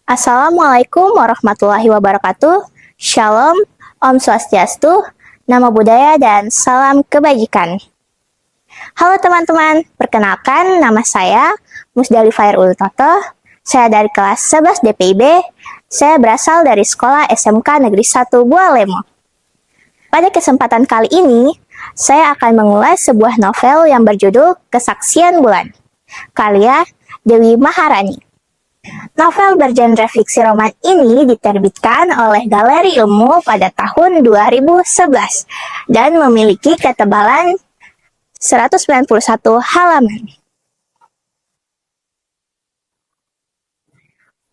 Assalamualaikum warahmatullahi wabarakatuh. Shalom, Om Swastiastu, Namo Buddhaya, dan salam kebajikan. Halo teman-teman, perkenalkan nama saya Musdalifah Irul Toto. Saya dari kelas 11 DPIB. Saya berasal dari sekolah SMK Negeri 1 Bualemo. Pada kesempatan kali ini, saya akan mengulas sebuah novel yang berjudul Kesaksian Bulan, karya Dewi Maharani. Novel bergenre fiksi roman ini diterbitkan oleh Galeri Ilmu pada tahun 2011 dan memiliki ketebalan 191 halaman.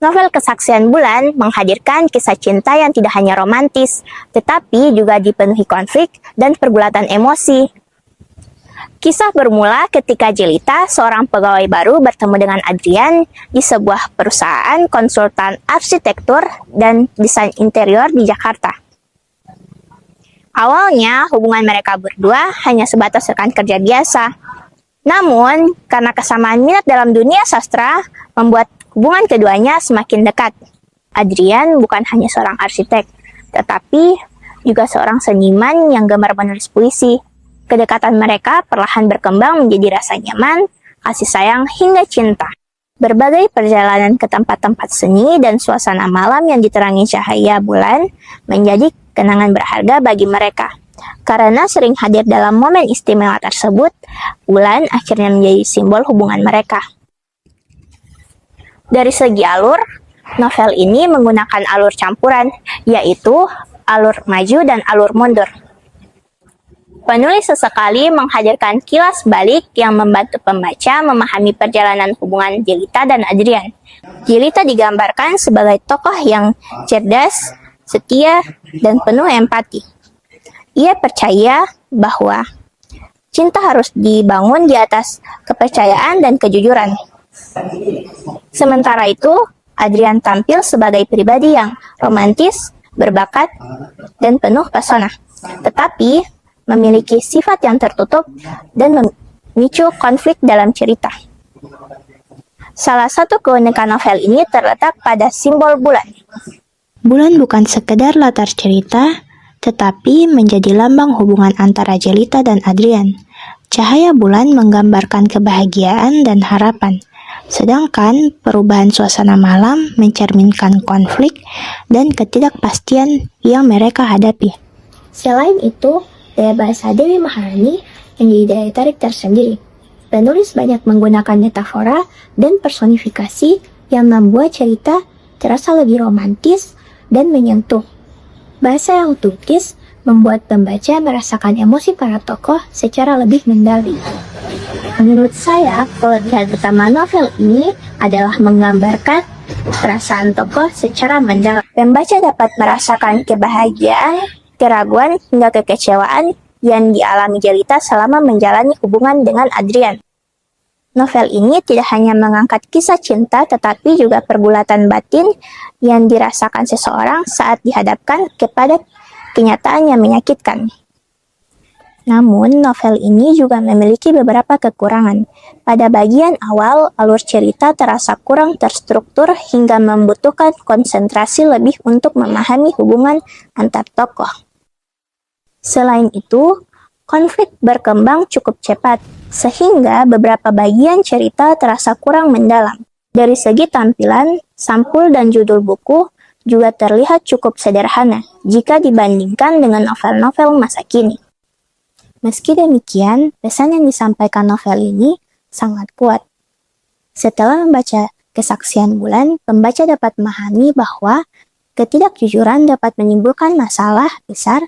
Novel Kesaksian Bulan menghadirkan kisah cinta yang tidak hanya romantis, tetapi juga dipenuhi konflik dan pergulatan emosi. Kisah bermula ketika Jelita, seorang pegawai baru, bertemu dengan Adrian di sebuah perusahaan konsultan arsitektur dan desain interior di Jakarta. Awalnya, hubungan mereka berdua hanya sebatas rekan kerja biasa. Namun, karena kesamaan minat dalam dunia sastra, membuat hubungan keduanya semakin dekat. Adrian bukan hanya seorang arsitek, tetapi juga seorang seniman yang gemar menulis puisi. Kedekatan mereka perlahan berkembang menjadi rasa nyaman, kasih sayang, hingga cinta. Berbagai perjalanan ke tempat-tempat seni dan suasana malam yang diterangi cahaya bulan menjadi kenangan berharga bagi mereka. Karena sering hadir dalam momen istimewa tersebut, bulan akhirnya menjadi simbol hubungan mereka. Dari segi alur, novel ini menggunakan alur campuran, yaitu alur maju dan alur mundur. Penulis sesekali menghadirkan kilas balik yang membantu pembaca memahami perjalanan hubungan Jelita dan Adrian. Jelita digambarkan sebagai tokoh yang cerdas, setia, dan penuh empati. Ia percaya bahwa cinta harus dibangun di atas kepercayaan dan kejujuran. Sementara itu, Adrian tampil sebagai pribadi yang romantis, berbakat, dan penuh pesona. Tetapi memiliki sifat yang tertutup dan memicu konflik dalam cerita. Salah satu keunikan novel ini terletak pada simbol bulan. Bulan bukan sekedar latar cerita, tetapi menjadi lambang hubungan antara Jelita dan Adrian. Cahaya bulan menggambarkan kebahagiaan dan harapan, sedangkan perubahan suasana malam mencerminkan konflik dan ketidakpastian yang mereka hadapi. Selain itu, daya bahasa Dewi Maharani menjadi daya tarik tersendiri. Penulis banyak menggunakan metafora dan personifikasi yang membuat cerita terasa lebih romantis dan menyentuh. Bahasa yang tulis membuat pembaca merasakan emosi para tokoh secara lebih mendalam. Menurut saya, kelebihan utama novel ini adalah menggambarkan perasaan tokoh secara mendalam. Pembaca dapat merasakan kebahagiaan, keraguan, hingga kekecewaan yang dialami Jelita selama menjalani hubungan dengan Adrian. Novel ini tidak hanya mengangkat kisah cinta, tetapi juga pergulatan batin yang dirasakan seseorang saat dihadapkan kepada kenyataan yang menyakitkan. Namun, novel ini juga memiliki beberapa kekurangan. Pada bagian awal, alur cerita terasa kurang terstruktur hingga membutuhkan konsentrasi lebih untuk memahami hubungan antar tokoh. Selain itu, konflik berkembang cukup cepat, sehingga beberapa bagian cerita terasa kurang mendalam. Dari segi tampilan, sampul dan judul buku juga terlihat cukup sederhana jika dibandingkan dengan novel-novel masa kini. Meski demikian, pesan yang disampaikan novel ini sangat kuat. Setelah membaca Kesaksian Bulan, pembaca dapat memahami bahwa ketidakjujuran dapat menimbulkan masalah besar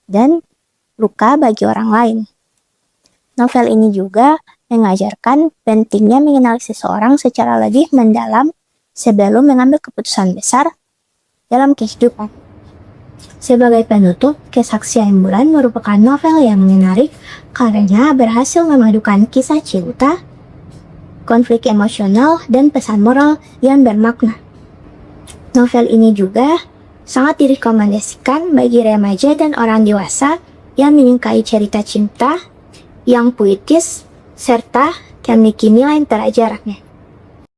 dan luka bagi orang lain. Novel ini juga mengajarkan pentingnya mengenal seseorang secara lebih mendalam sebelum mengambil keputusan besar dalam kehidupan. Sebagai penutup, Kesaksian Bulan merupakan novel yang menarik karena berhasil memadukan kisah cinta, konflik emosional, dan pesan moral yang bermakna. Novel ini juga sangat direkomendasikan bagi remaja dan orang dewasa yang menyukai cerita cinta yang puitis serta memiliki nilai interajaraknya.